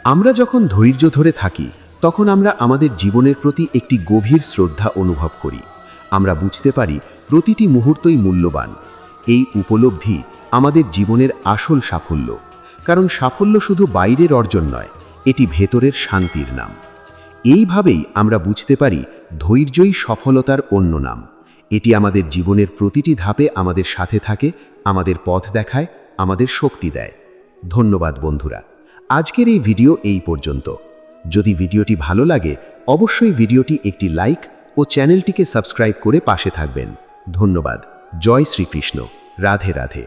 আমরা যখন ধৈর্য ধরে থাকি তখন আমরা আমাদের জীবনের প্রতি একটি গভীর শ্রদ্ধা অনুভব করি। আমরা বুঝতে পারি প্রতিটি মুহূর্তই মূল্যবান। এই উপলব্ধি আমাদের জীবনের আসল সাফল্য, কারণ সাফল্য শুধু বাইরের অর্জন নয়, এটি ভেতরের শান্তির নাম। এইভাবেই আমরা বুঝতে পারি ধৈর্যই সফলতার অন্য নাম। এটি আমাদের জীবনের প্রতিটি ধাপে আমাদের সাথে থাকে, আমাদের পথ দেখায়, আমাদের শক্তি দেয়। ধন্যবাদ বন্ধুরা, আজকের এই ভিডিও এই পর্যন্ত। যদি ভিডিওটি ভালো লাগে অবশ্যই ভিডিওটি একটি লাইক ও চ্যানেলটিকে সাবস্ক্রাইব করে পাশে থাকবেন। ধন্যবাদ। জয় শ্রীকৃষ্ণ। রাধে রাধে।